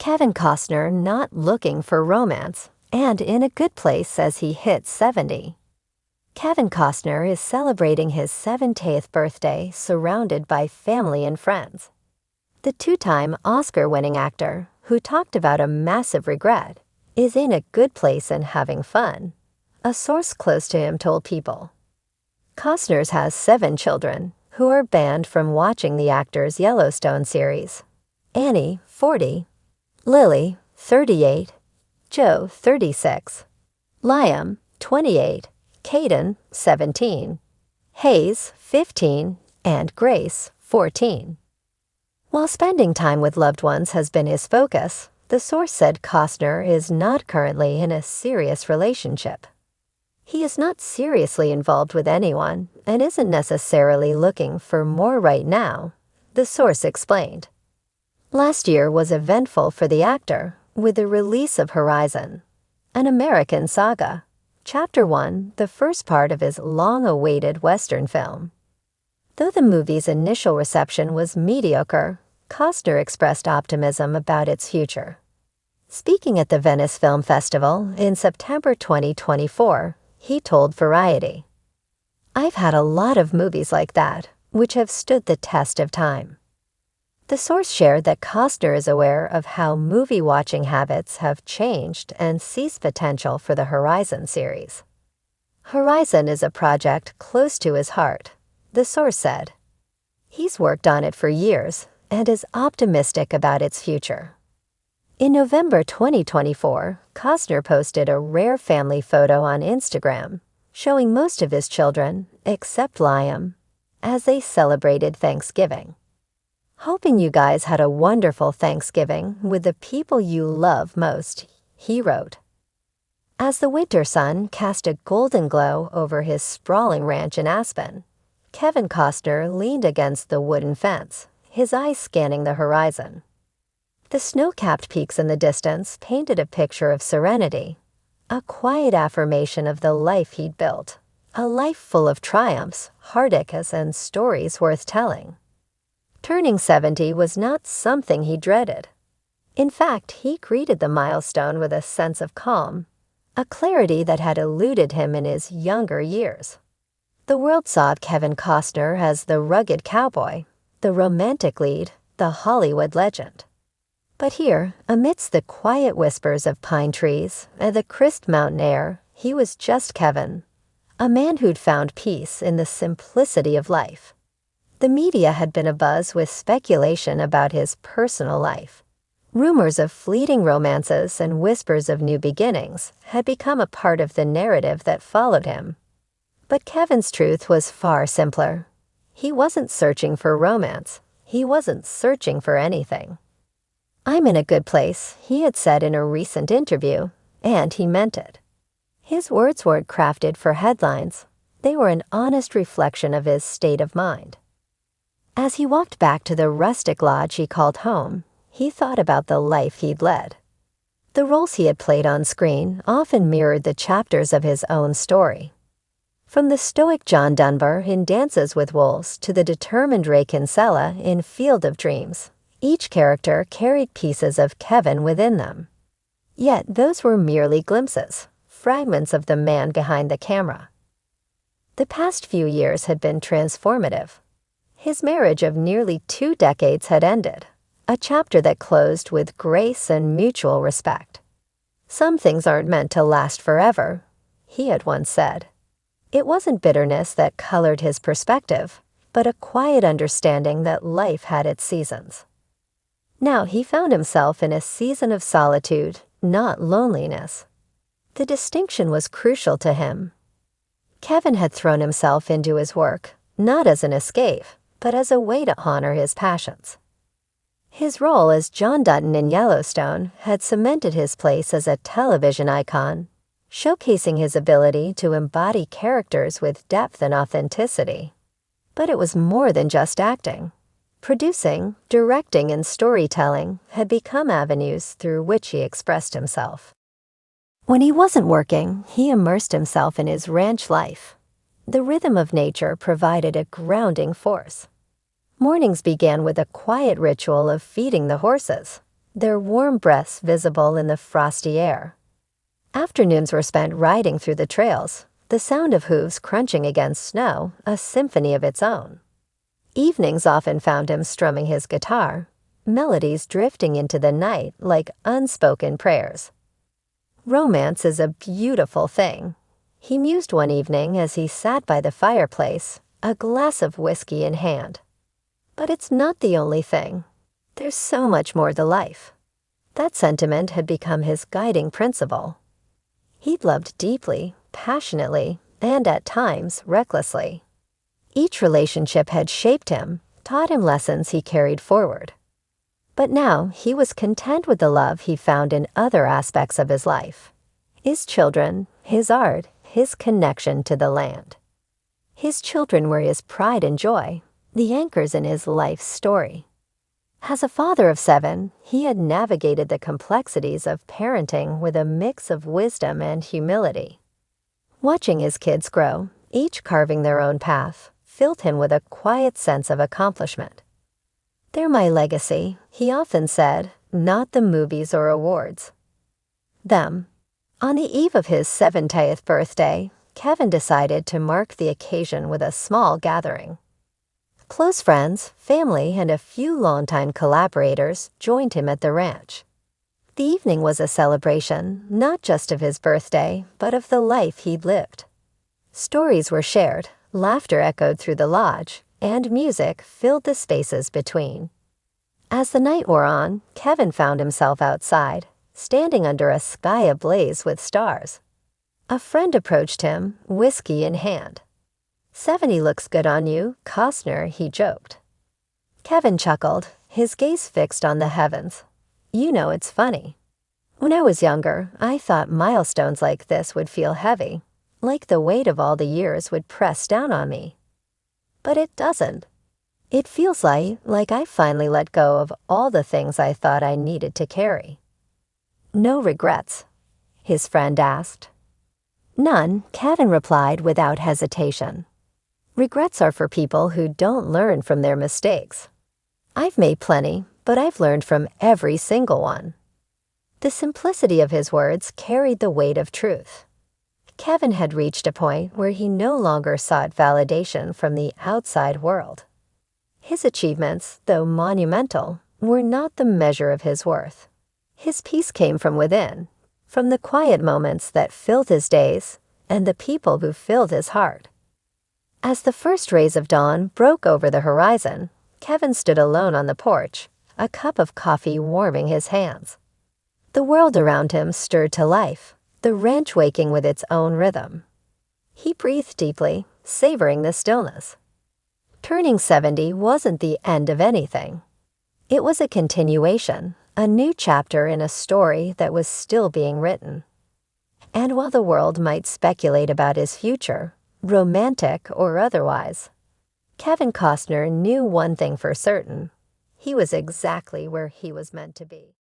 Kevin Costner not looking for romance, and in a good place as he hits 70. Kevin Costner is celebrating his 70th birthday surrounded by family and friends. The two-time Oscar-winning actor, who talked about a massive regret, is in a good place and having fun, a source close to him told People. Costner has 7 children, who are banned from watching the actor's Yellowstone series. Annie, 40, Lily, 38, Joe, 36, Liam, 28, Caden, 17, Hayes, 15, and Grace, 14. While spending time with loved ones has been his focus, the source said Costner is not currently in a serious relationship. He is not seriously involved with anyone and isn't necessarily looking for more right now, the source explained. Last year was eventful for the actor with the release of Horizon, an American saga, Chapter 1, the first part of his long-awaited Western film. Though the movie's initial reception was mediocre, Costner expressed optimism about its future. Speaking at the Venice Film Festival in September 2024, he told Variety, "I've had a lot of movies like that, which have stood the test of time." The source shared that Costner is aware of how movie-watching habits have changed and sees potential for the Horizon series. Horizon is a project close to his heart, the source said. He's worked on it for years and is optimistic about its future. In November 2024, Costner posted a rare family photo on Instagram, showing most of his children, except Liam, as they celebrated Thanksgiving. "Hoping you guys had a wonderful Thanksgiving with the people you love most," he wrote. As the winter sun cast a golden glow over his sprawling ranch in Aspen, Kevin Costner leaned against the wooden fence, his eyes scanning the horizon. The snow-capped peaks in the distance painted a picture of serenity, a quiet affirmation of the life he'd built, a life full of triumphs, heartaches, and stories worth telling. Turning 70 was not something he dreaded. In fact, he greeted the milestone with a sense of calm, a clarity that had eluded him in his younger years. The world saw Kevin Costner as the rugged cowboy, the romantic lead, the Hollywood legend. But here, amidst the quiet whispers of pine trees and the crisp mountain air, he was just Kevin, a man who'd found peace in the simplicity of life. The media had been abuzz with speculation about his personal life. Rumors of fleeting romances and whispers of new beginnings had become a part of the narrative that followed him. But Kevin's truth was far simpler. He wasn't searching for romance. He wasn't searching for anything. "I'm in a good place," he had said in a recent interview, and he meant it. His words weren't crafted for headlines. They were an honest reflection of his state of mind. As he walked back to the rustic lodge he called home, he thought about the life he'd led. The roles he had played on screen often mirrored the chapters of his own story. From the stoic John Dunbar in Dances with Wolves to the determined Ray Kinsella in Field of Dreams, each character carried pieces of Kevin within them. Yet those were merely glimpses, fragments of the man behind the camera. The past few years had been transformative. His marriage of nearly 2 decades had ended, a chapter that closed with grace and mutual respect. "Some things aren't meant to last forever," he had once said. It wasn't bitterness that colored his perspective, but a quiet understanding that life had its seasons. Now he found himself in a season of solitude, not loneliness. The distinction was crucial to him. Kevin had thrown himself into his work, not as an escape, but as a way to honor his passions. His role as John Dutton in Yellowstone had cemented his place as a television icon, showcasing his ability to embody characters with depth and authenticity. But it was more than just acting. Producing, directing, and storytelling had become avenues through which he expressed himself. When he wasn't working, he immersed himself in his ranch life. The rhythm of nature provided a grounding force. Mornings began with a quiet ritual of feeding the horses, their warm breaths visible in the frosty air. Afternoons were spent riding through the trails, the sound of hooves crunching against snow, a symphony of its own. Evenings often found him strumming his guitar, melodies drifting into the night like unspoken prayers. Romance is a beautiful thing, he mused one evening as he sat by the fireplace, a glass of whiskey in hand. But it's not the only thing. There's so much more to life. That sentiment had become his guiding principle. He'd loved deeply, passionately, and at times recklessly. Each relationship had shaped him, taught him lessons he carried forward. But now he was content with the love he found in other aspects of his life. His children, his art, his connection to the land. His children were his pride and joy, the anchors in his life's story. As a father of 7, he had navigated the complexities of parenting with a mix of wisdom and humility. Watching his kids grow, each carving their own path, filled him with a quiet sense of accomplishment. "They're my legacy," he often said, "not the movies or awards." Them. On the eve of his 70th birthday, Kevin decided to mark the occasion with a small gathering. Close friends, family, and a few longtime collaborators joined him at the ranch. The evening was a celebration, not just of his birthday, but of the life he'd lived. Stories were shared, laughter echoed through the lodge, and music filled the spaces between. As the night wore on, Kevin found himself outside, standing under a sky ablaze with stars. A friend approached him, whiskey in hand. "70 looks good on you, Costner," he joked. Kevin chuckled, his gaze fixed on the heavens. "You know, it's funny. When I was younger, I thought milestones like this would feel heavy, like the weight of all the years would press down on me. But it doesn't. It feels like I finally let go of all the things I thought I needed to carry." "No regrets?" his friend asked. "None," Kevin replied without hesitation. "Regrets are for people who don't learn from their mistakes. I've made plenty, but I've learned from every single one." The simplicity of his words carried the weight of truth. Kevin had reached a point where he no longer sought validation from the outside world. His achievements, though monumental, were not the measure of his worth. His peace came from within, from the quiet moments that filled his days and the people who filled his heart. As the first rays of dawn broke over the horizon, Kevin stood alone on the porch, a cup of coffee warming his hands. The world around him stirred to life, the ranch waking with its own rhythm. He breathed deeply, savoring the stillness. Turning 70 wasn't the end of anything. It was a continuation, a new chapter in a story that was still being written. And while the world might speculate about his future, romantic or otherwise, Kevin Costner knew one thing for certain: he was exactly where he was meant to be.